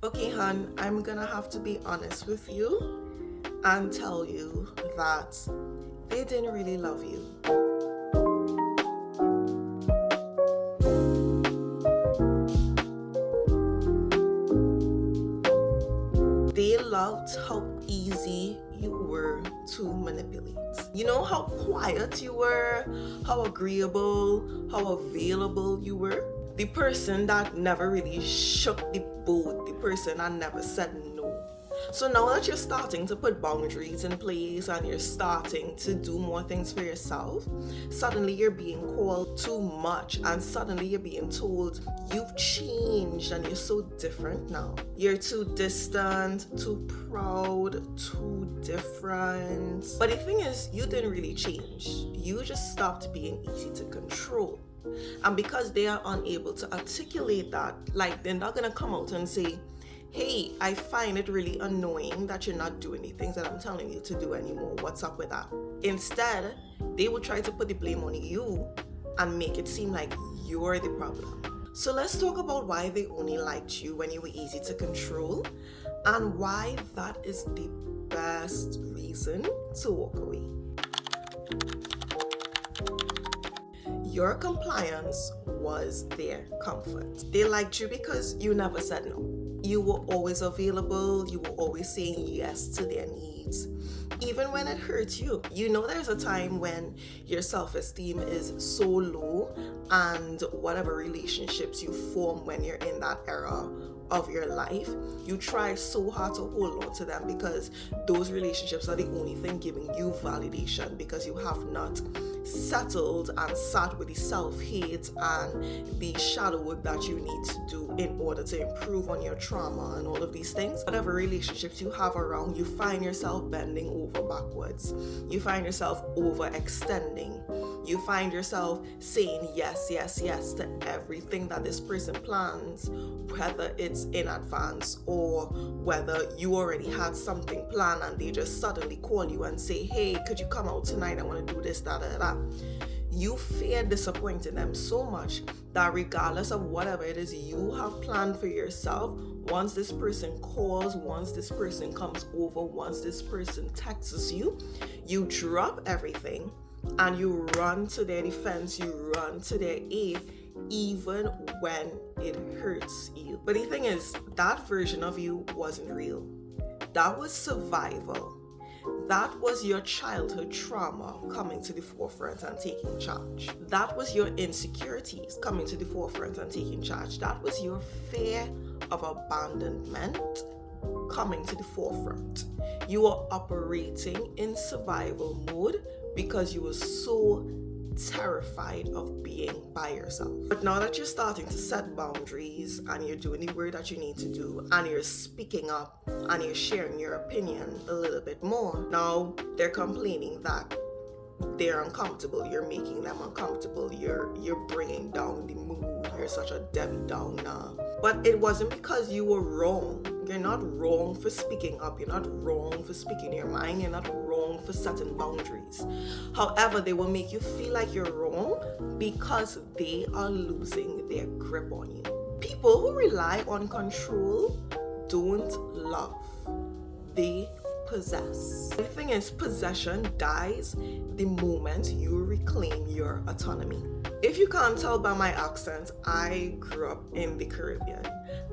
Okay, hon, I'm gonna have to be honest with you and tell you that they didn't really love you. They loved how easy you were to manipulate. You know how quiet you were, how agreeable, how available you were? The person that never really shook the boat, the person that never said no. So now that you're starting to put boundaries in place and you're starting to do more things for yourself, suddenly you're being called too much and suddenly you're being told you've changed and you're so different now. You're too distant, too proud, too different. But the thing is, you didn't really change. You just stopped being easy to control. And because they are unable to articulate that, like they're not gonna come out and say, hey, I find it really annoying that you're not doing the things that I'm telling you to do anymore. What's up with that? Instead, they would try to put the blame on you and make it seem like you're the problem. So let's talk about why they only liked you when you were easy to control and why that is the best reason to walk away. Your compliance was their comfort. They liked you because you never said no. You were always available, you were always saying yes to their needs. Even when it hurts you. You know there's a time when your self-esteem is so low and whatever relationships you form when you're in that era of your life, you try so hard to hold on to them because those relationships are the only thing giving you validation because you have not settled and sat with the self-hate and the shadow work that you need to do in order to improve on your trauma and all of these things. Whatever relationships you have around, you find yourself bending over backwards. You find yourself overextending. You find yourself saying yes, yes, yes to everything that this person plans, whether it's in advance or whether you already had something planned and they just suddenly call you and say, hey, could you come out tonight? I want to do this, that, that. You fear disappointing them so much that regardless of whatever it is you have planned for yourself, once this person calls, once this person comes over, once this person texts you, you drop everything and you run to their defense, you run to their aid, even when it hurts you. But the thing is, that version of you wasn't real. That was survival. That was your childhood trauma coming to the forefront and taking charge. That was your insecurities coming to the forefront and taking charge. That was your fear of abandonment coming to the forefront. You were operating in survival mode because you were so terrified of being by yourself. But now that you're starting to set boundaries and you're doing the work that you need to do and you're speaking up and you're sharing your opinion a little bit more, now they're complaining that they're uncomfortable, you're making them uncomfortable, you're bringing down the mood, you're such a Debbie Downer. But it wasn't because you were wrong. You're not wrong for speaking up, you're not wrong for speaking your mind, you're not wrong for setting boundaries. However, they will make you feel like you're wrong because they are losing their grip on you. People who rely on control don't love, they possess. The thing is, possession dies the moment you reclaim your autonomy. If you can't tell by my accent, I grew up in the Caribbean,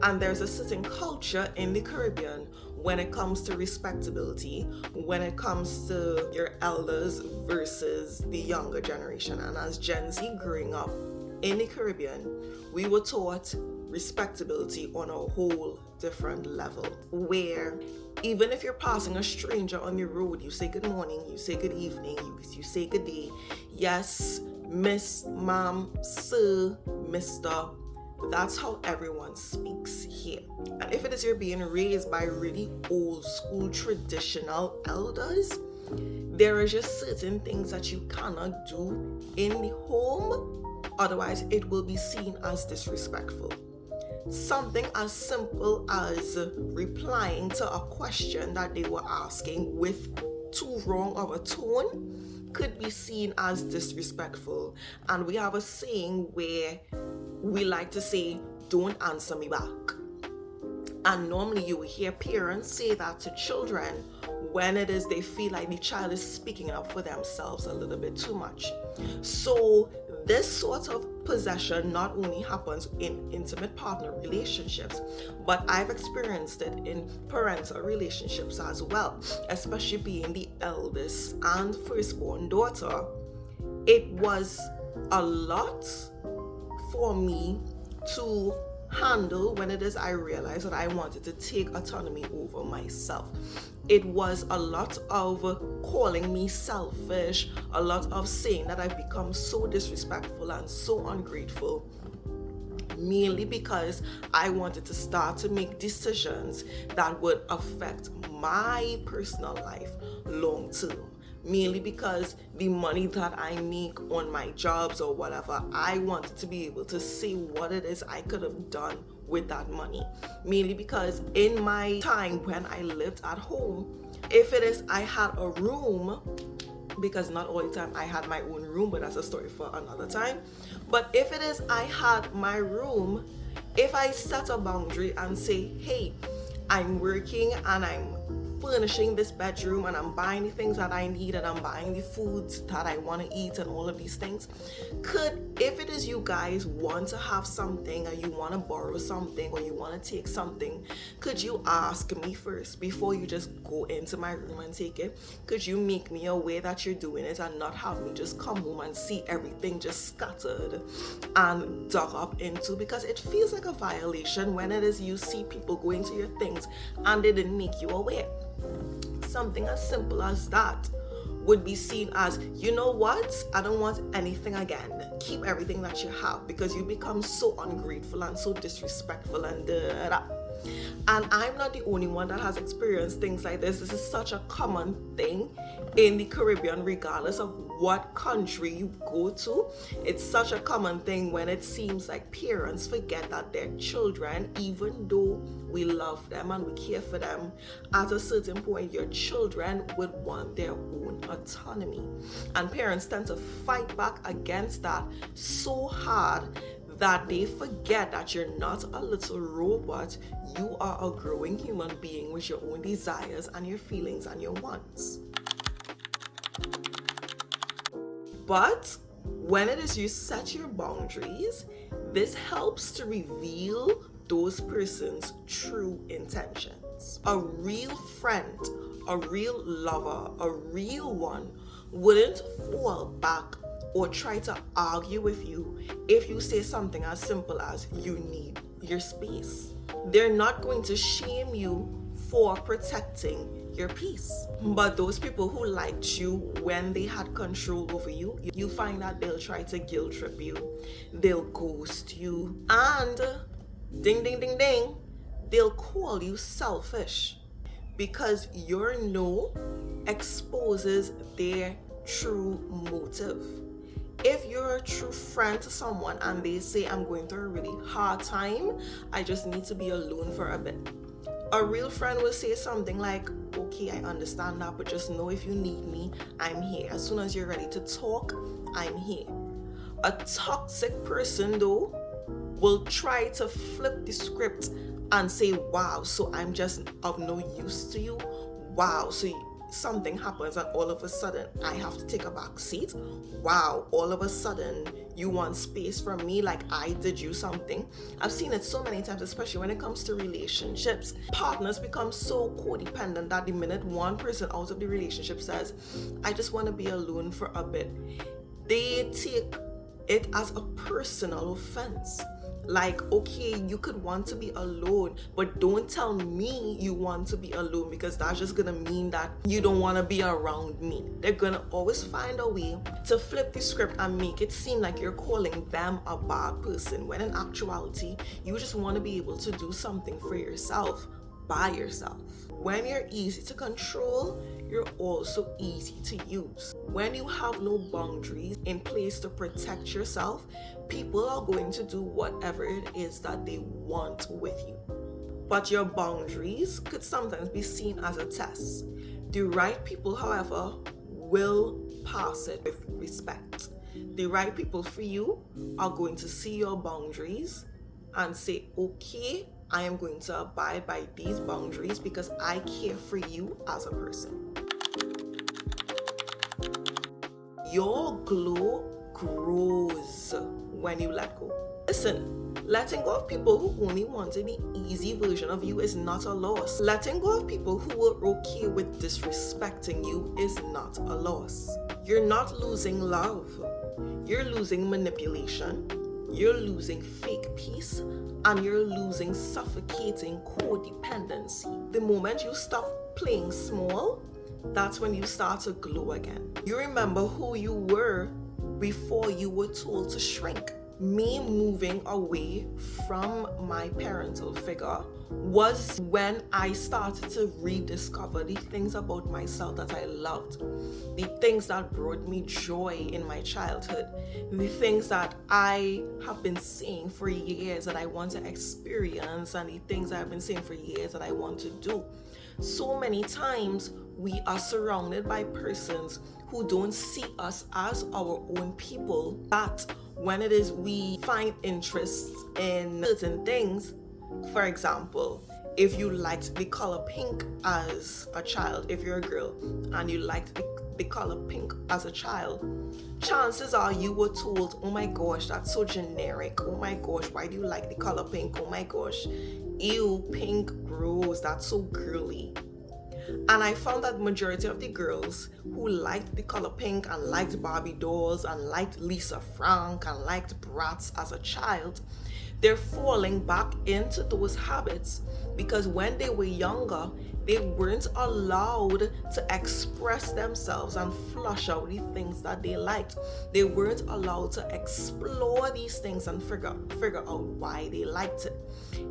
and there's a certain culture in the Caribbean when it comes to respectability, when it comes to your elders versus the younger generation. And as Gen Z growing up in the Caribbean, we were taught respectability on a whole different level, where even if you're passing a stranger on the road, you say good morning, you say good evening, you say good day. Yes, miss, ma'am, sir, mister. That's how everyone speaks here. And if it is you're being raised by really old school traditional elders, there are just certain things that you cannot do in the home, otherwise it will be seen as disrespectful. Something as simple as replying to a question that they were asking with too wrong of a tone could be seen as disrespectful. And we have a saying where we like to say, don't answer me back. And normally you will hear parents say that to children when it is they feel like the child is speaking up for themselves a little bit too much. So this sort of possession not only happens in intimate partner relationships, but I've experienced it in parental relationships as well, especially being the eldest and firstborn daughter. It was a lot for me to handle when it is I realized that I wanted to take autonomy over myself. It was a lot of calling me selfish, a lot of saying that I've become so disrespectful and so ungrateful, mainly because I wanted to start to make decisions that would affect my personal life long term. Mainly because the money that I make on my jobs or whatever, I wanted to be able to see what it is I could have done with that money. Mainly because in my time when I lived at home, if it is I had a room, because not all the time I had my own room, but that's a story for another time. But if it is I had my room, if I set a boundary and say, hey, I'm working and I'm furnishing this bedroom and I'm buying the things that I need and I'm buying the foods that I want to eat and all of these things, if it is you guys want to have something or you want to borrow something or you want to take something, could you ask me first before you just go into my room and take it? Could you make me aware that you're doing it and not have me just come home and see everything just scattered and dug up into? Because it feels like a violation when it is you see people go into your things and they didn't make you aware. Something as simple as that would be seen as, you know what, I don't want anything again. Keep everything that you have, because you become so ungrateful and so disrespectful and And I'm not the only one that has experienced things like this. This is such a common thing in the Caribbean, regardless of what country you go to. It's such a common thing when it seems like parents forget that their children, even though we love them and we care for them, at a certain point your children would want their own autonomy. And parents tend to fight back against that so hard that they forget that you're not a little robot. You are a growing human being with your own desires and your feelings and your wants. But when it is you set your boundaries, this helps to reveal those person's true intentions. A real friend, a real lover, a real one wouldn't fall back or try to argue with you if you say something as simple as you need your space. They're not going to shame you for protecting your peace. But those people who liked you when they had control over you, you find that they'll try to guilt trip you, they'll ghost you, and ding ding ding ding, they'll call you selfish, because your no exposes their true motive. If you're a true friend to someone and they say, I'm going through a really hard time, I just need to be alone for a bit, a real friend will say something like, okay, I understand that, but just know if you need me, I'm here. As soon as you're ready to talk, I'm here. A toxic person, though, will try to flip the script and say, wow, so I'm just of no use to you. Wow, so something happens and all of a sudden I have to take a back seat. Wow, all of a sudden you want space from me like I did you something. I've seen it so many times, especially when it comes to relationships. Partners become so codependent that the minute one person out of the relationship says, I just want to be alone for a bit, they take it as a personal offense. Like, okay, you could want to be alone, but don't tell me you want to be alone, because that's just gonna mean that you don't want to be around me. They're gonna always find a way to flip the script and make it seem like you're calling them a bad person, when in actuality, you just want to be able to do something for yourself, by yourself. When you're easy to control, you're also easy to use. When you have no boundaries in place to protect yourself, people are going to do whatever it is that they want with you. But your boundaries could sometimes be seen as a test. The right people, however, will pass it with respect. The right people for you are going to see your boundaries and say, okay, I am going to abide by these boundaries because I care for you as a person. Your glow grows when you let go. Listen, letting go of people who only wanted the easy version of you is not a loss. Letting go of people who were okay with disrespecting you is not a loss. You're not losing love. You're losing manipulation. You're losing fake peace. And you're losing suffocating codependency. The moment you stop playing small, that's when you start to glow again. You remember who you were before you were told to shrink. Me moving away from my parental figure was when I started to rediscover the things about myself that I loved, the things that brought me joy in my childhood, the things that I have been saying for years that I want to experience, and the things I've been saying for years that I want to do. So many times we are surrounded by persons who don't see us as our own people, that when it is we find interest in certain things, for example, if you liked the color pink as a child, if you're a girl and you liked the color pink as a child, chances are you were told, oh my gosh, that's so generic. Oh my gosh, why do you like the color pink? Oh my gosh, ew, pink gross, that's so girly. And I found that the majority of the girls who liked the color pink and liked Barbie dolls and liked Lisa Frank and liked Bratz as a child, they're falling back into those habits because when they were younger, they weren't allowed to express themselves and flush out the things that they liked. They weren't allowed to explore these things and figure out why they liked it.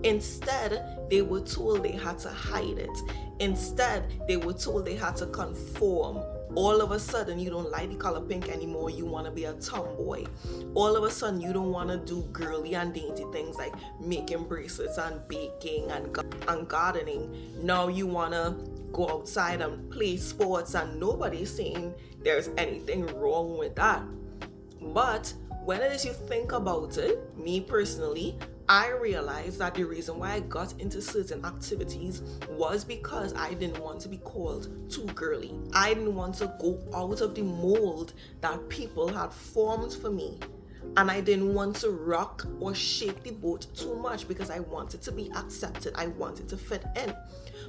Instead, they were told they had to hide it. Instead, they were told they had to conform. All of a sudden, you don't like the color pink anymore. You want to be a tomboy. All of a sudden, you don't want to do girly and dainty things like making bracelets and baking and gardening. Now you want to go outside and play sports, and nobody's saying there's anything wrong with that. But when it is you think about it, me personally, I realized that the reason why I got into certain activities was because I didn't want to be called too girly. I didn't want to go out of the mold that people had formed for me. And I didn't want to rock or shake the boat too much because I wanted to be accepted. I wanted to fit in.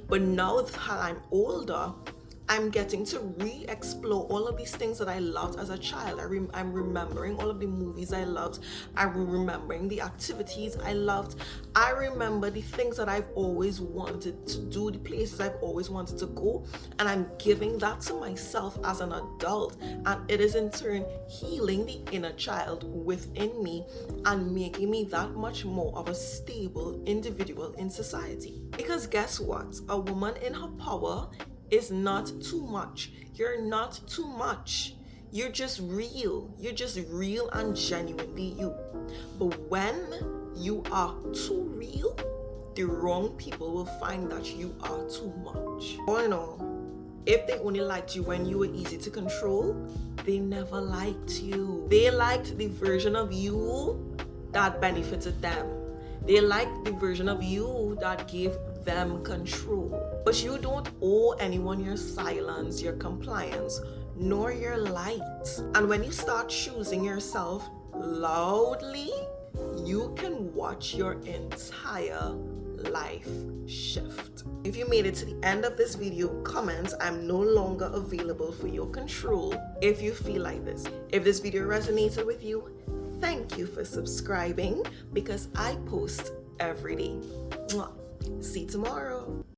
But now that I'm older, I'm getting to re-explore all of these things that I loved as a child. I'm remembering all of the movies I loved. I'm remembering the activities I loved. I remember the things that I've always wanted to do, the places I've always wanted to go, and I'm giving that to myself as an adult. And it is in turn healing the inner child within me and making me that much more of a stable individual in society. Because guess what? A woman in her power is not too much. You're not too much. You're just real. You're just real and genuinely you. But when you are too real, the wrong people will find that you are too much. All in all, if they only liked you when you were easy to control, they never liked you. They liked the version of you that benefited them. They liked the version of you that gave them control. But you don't owe anyone your silence, your compliance, nor your light. And when you start choosing yourself loudly, you can watch your entire life shift. If you made it to the end of this video, comment, I'm no longer available for your control if you feel like this. If this video resonated with you, thank you for subscribing because I post every day. Mwah. See you tomorrow.